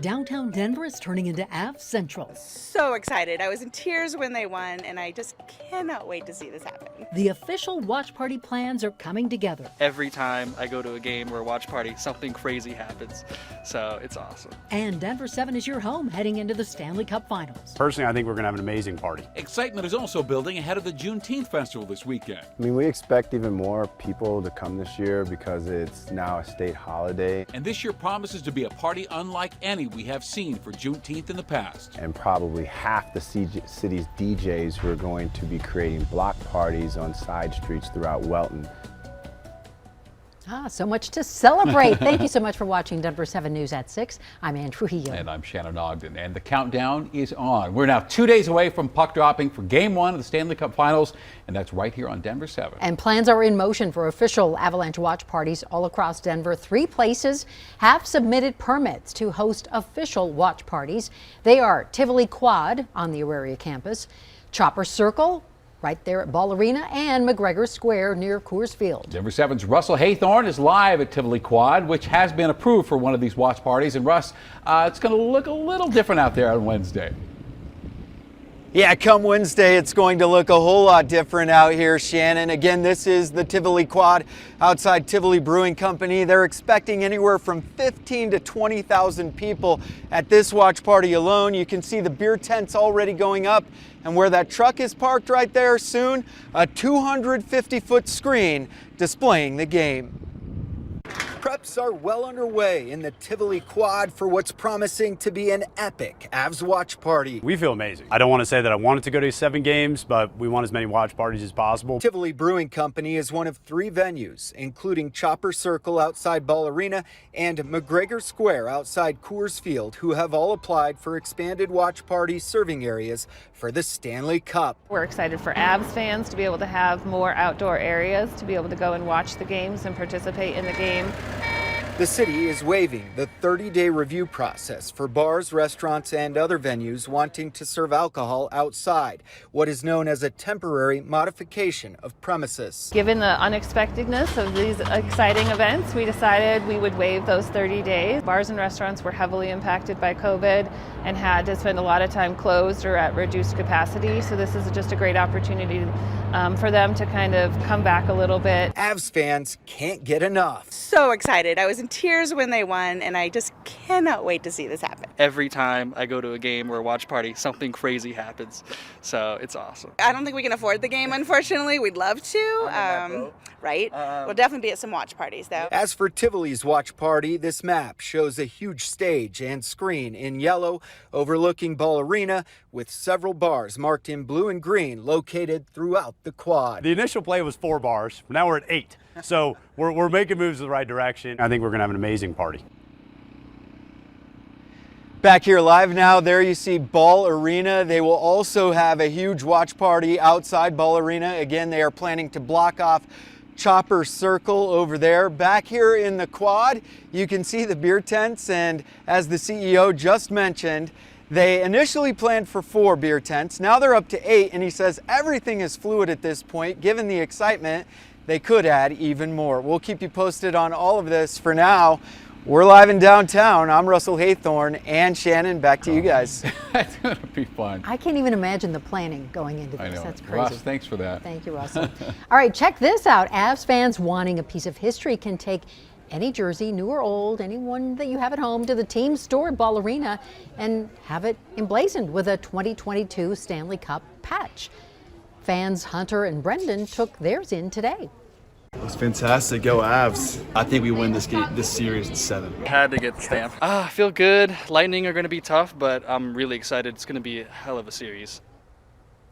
Downtown Denver is turning into Av Central. So excited. I was in tears when they won, and I just cannot wait to see this happen. The official watch party plans are coming together. Every time I go to a game or a watch party, something crazy happens. So it's awesome. And Denver 7 is your home heading into the Stanley Cup Finals. Personally, I think we're going to have an amazing party. Excitement is also building ahead of the Juneteenth festival this weekend. I mean, we expect even more people to come this year because it's now a state holiday. And this year promises to be a party unlike any we have seen for Juneteenth in the past. And probably half the city's DJs who are going to be creating block parties on side streets throughout Welton. So much to celebrate. Thank you so much for watching Denver 7 News at 6. I'm Ann Trujillo. And I'm Shannon Ogden. And the countdown is on. We're now 2 days away from puck dropping for Game 1 of the Stanley Cup Finals. And that's right here on Denver 7. And plans are in motion for official Avalanche watch parties all across Denver. 3 places have submitted permits to host official watch parties. They are Tivoli Quad on the Auraria campus, Chopper Circle right there at Ball Arena, and McGregor Square near Coors Field. Denver 7's Russell Haythorne is live at Tivoli Quad, which has been approved for one of these watch parties. And Russ, it's going to look a little different out there on Wednesday. Yeah, come Wednesday, it's going to look a whole lot different out here, Shannon. Again, this is the Tivoli Quad outside Tivoli Brewing Company. They're expecting anywhere from 15 to 20,000 people at this watch party alone. You can see the beer tents already going up, and where that truck is parked right there soon, a 250-foot screen displaying the game. Preps are well underway in the Tivoli Quad for what's promising to be an epic Avs watch party. We feel amazing. I don't want to say that I wanted to go to 7 games, but we want as many watch parties as possible. Tivoli Brewing Company is one of 3 venues, including Chopper Circle outside Ball Arena and McGregor Square outside Coors Field, who have all applied for expanded watch party serving areas for the Stanley Cup. We're excited for Avs fans to be able to have more outdoor areas to be able to go and watch the games and participate in the game. The city is waiving the 30-day review process for bars, restaurants, and other venues wanting to serve alcohol outside, what is known as a temporary modification of premises. Given the unexpectedness of these exciting events, we decided we would waive those 30 days. Bars and restaurants were heavily impacted by COVID and had to spend a lot of time closed or at reduced capacity, so this is just a great opportunity for them to kind of come back a little bit. Avs fans can't get enough. So excited. I was in tears when they won, and I just cannot wait to see this happen. Every time I go to a game or a watch party, something crazy happens. So it's awesome. I don't think we can afford the game, unfortunately. We'd love to, right? We'll definitely be at some watch parties, though. As for Tivoli's watch party, this map shows a huge stage and screen in yellow overlooking Ball Arena with several bars marked in blue and green located throughout the quad. The initial play was 4 bars. Now we're at 8. So we're making moves in the right direction. I think we're going to have an amazing party. Back here live now, there you see Ball Arena. They will also have a huge watch party outside Ball Arena. Again, they are planning to block off Chopper Circle over there. Back here in the quad, you can see the beer tents, and as the CEO just mentioned, they initially planned for 4 beer tents. Now they're up to 8, and he says everything is fluid at this point. Given the excitement, they could add even more. We'll keep you posted on all of this. For now, we're live in downtown. I'm Russell Haythorne and Shannon. Back to you guys. That's going to be fun. I can't even imagine the planning going into this. I know. That's crazy. Russ, thanks for that. Thank you, Russell. All right, check this out. Avs fans wanting a piece of history can take any jersey, new or old, anyone that you have at home, to the team store at Ball Arena and have it emblazoned with a 2022 Stanley Cup patch. Fans Hunter and Brendan took theirs in today. It was fantastic. Go Avs. I think we win this series in 7. Had to get the stamp. I feel good. Lightning are going to be tough, but I'm really excited. It's going to be a hell of a series.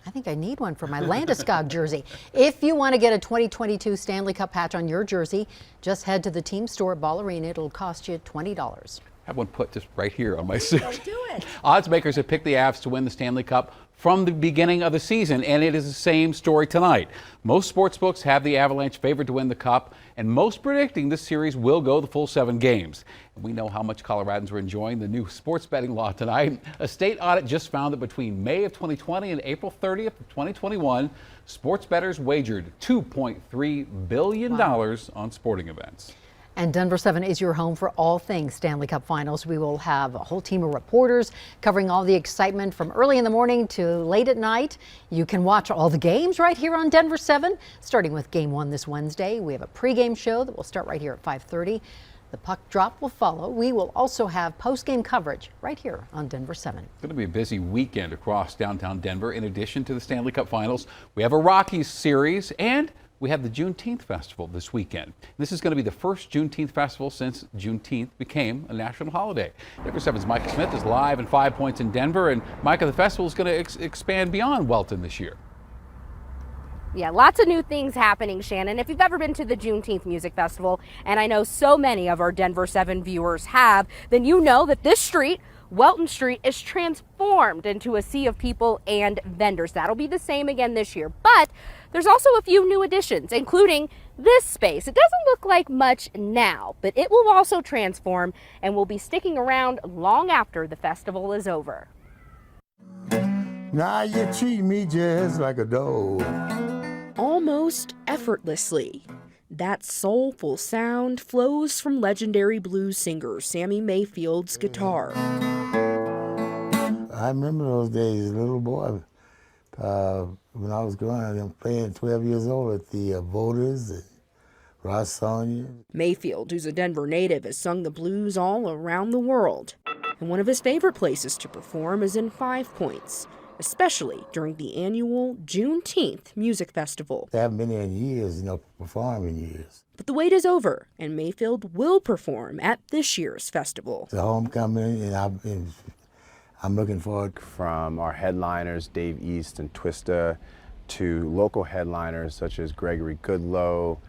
I think I need one for my Landeskog jersey. If you want to get a 2022 Stanley Cup patch on your jersey, just head to the team store at Ball Arena. It'll cost you $20. Have one put just right here on my suit. Don't do it. Odds makers have picked the Avs to win the Stanley Cup from the beginning of the season, and it is the same story tonight. Most sportsbooks have the Avalanche favored to win the Cup, and most predicting this series will go the full 7 games. We know how much Coloradans are enjoying the new sports betting law tonight. A state audit just found that between May of 2020 and April 30th of 2021, sports bettors wagered $2.3 billion on sporting events. And Denver 7 is your home for all things Stanley Cup Finals. We will have a whole team of reporters covering all the excitement from early in the morning to late at night. You can watch all the games right here on Denver 7, starting with Game 1 this Wednesday. We have a pregame show that will start right here at 5:30. The puck drop will follow. We will also have post-game coverage right here on Denver 7. It's going to be a busy weekend across downtown Denver. In addition to the Stanley Cup Finals, we have a Rockies series and we have the Juneteenth Festival this weekend. This is going to be the first Juneteenth Festival since Juneteenth became a national holiday. Denver 7's Micah Smith is live in 5 Points in Denver. And Micah, the festival is going to expand beyond Welton this year. Yeah, lots of new things happening, Shannon. If you've ever been to the Juneteenth Music Festival, and I know so many of our Denver 7 viewers have, then you know that this street, Welton Street, is transformed into a sea of people and vendors. That'll be the same again this year. But there's also a few new additions, including this space. It doesn't look like much now, but it will also transform and will be sticking around long after the festival is over. Now you treat me just like a dog. Almost effortlessly. That soulful sound flows from legendary blues singer Sammy Mayfield's guitar. I remember those days as a little boy. When I was growing up, I'm playing 12 years old at the Voters and Ross-Sonia. Mayfield, who's a Denver native, has sung the blues all around the world. And one of his favorite places to perform is in 5 Points, especially during the annual Juneteenth Music Festival. I haven't been there in years, performing years. But the wait is over, and Mayfield will perform at this year's festival. It's a homecoming, and I'm looking forward. From our headliners, Dave East and Twista, to local headliners such as Gregory Goodloe,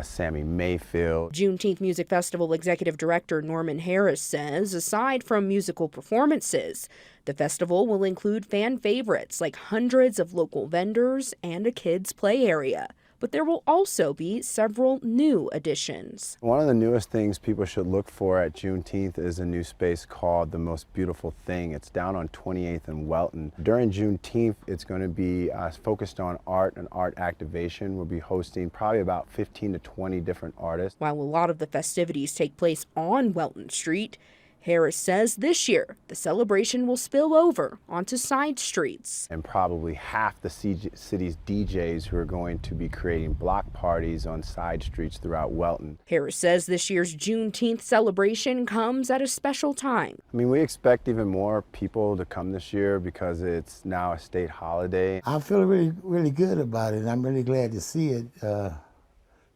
Sammy Mayfield. Juneteenth Music Festival Executive Director Norman Harris says, aside from musical performances, the festival will include fan favorites like hundreds of local vendors and a kids' play area. But there will also be several new additions. One of the newest things people should look for at Juneteenth is a new space called The Most Beautiful Thing. It's down on 28th and Welton. During Juneteenth, it's going to be focused on art and art activation. We'll be hosting probably about 15 to 20 different artists. While a lot of the festivities take place on Welton Street, Harris says this year the celebration will spill over onto side streets. And probably half the city's DJs who are going to be creating block parties on side streets throughout Welton. Harris says this year's Juneteenth celebration comes at a special time. I mean, we expect even more people to come this year because it's now a state holiday. I feel really, really good about it, and I'm really glad to see it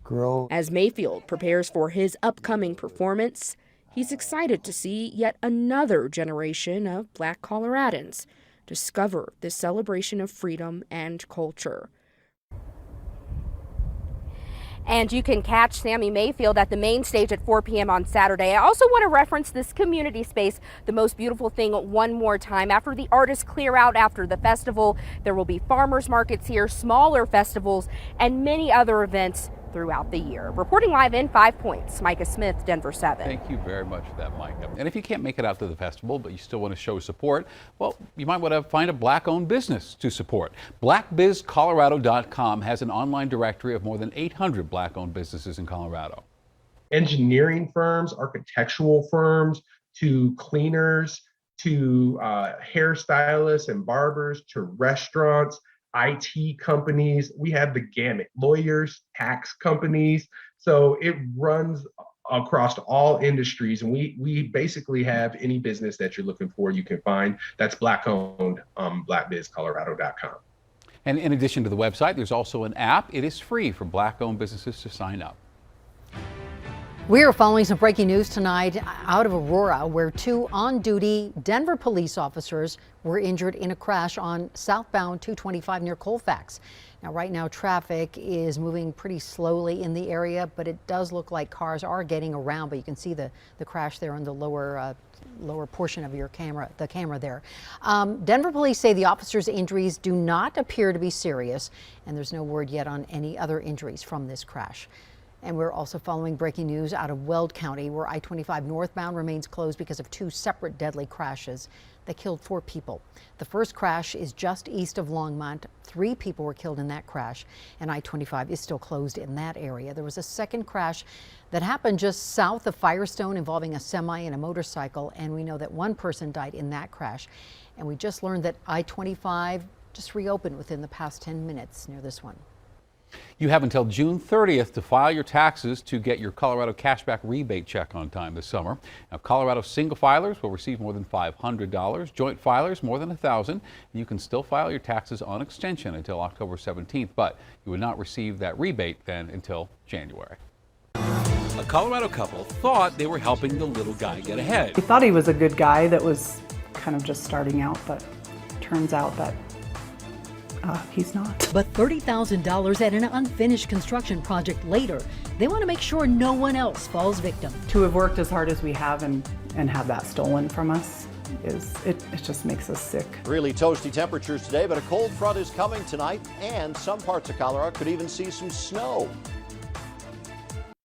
grow. As Mayfield prepares for his upcoming performance, he's excited to see yet another generation of Black Coloradans discover this celebration of freedom and culture. And you can catch Sammy Mayfield at the main stage at 4 p.m. on Saturday. I also want to reference this community space, The Most Beautiful Thing, one more time. After the artists clear out after the festival, there will be farmers markets here, smaller festivals, and many other events throughout the year. Reporting live in 5 Points, Micah Smith, Denver 7. Thank you very much for that, Micah. And if you can't make it out to the festival, but you still want to show support, well, you might want to find a Black-owned business to support. BlackBizColorado.com has an online directory of more than 800 Black-owned businesses in Colorado. Engineering firms, architectural firms, to cleaners, to hairstylists and barbers, to restaurants, IT companies, we have the gamut, lawyers, tax companies. So it runs across all industries. And we basically have any business that you're looking for, you can find. That's Black-owned, BlackBizColorado.com. And in addition to the website, there's also an app. It is free for Black-owned businesses to sign up. We are following some breaking news tonight out of Aurora, where 2 on-duty Denver police officers were injured in a crash on southbound 225 near Colfax. Now, right now, traffic is moving pretty slowly in the area, but it does look like cars are getting around. But you can see the crash there on the lower portion of your camera, the camera there. Denver police say the officers' injuries do not appear to be serious, and there's no word yet on any other injuries from this crash. And we're also following breaking news out of Weld County, where I-25 northbound remains closed because of 2 separate deadly crashes that killed 4 people. The first crash is just east of Longmont. 3 people were killed in that crash, and I-25 is still closed in that area. There was a second crash that happened just south of Firestone involving a semi and a motorcycle, and we know that 1 person died in that crash. And we just learned that I-25 just reopened within the past 10 minutes near this one. You have until June 30th to file your taxes to get your Colorado cashback rebate check on time this summer. Now, Colorado single filers will receive more than $500, joint filers more than $1,000, and you can still file your taxes on extension until October 17th, but you would not receive that rebate then until January. A Colorado couple thought they were helping the little guy get ahead. We thought he was a good guy that was kind of just starting out, but turns out that he's not. But $30,000 at an unfinished construction project later, they want to make sure no one else falls victim. To have worked as hard as we have and have that stolen from us, it just makes us sick. Really toasty temperatures today, but a cold front is coming tonight, and some parts of Colorado could even see some snow.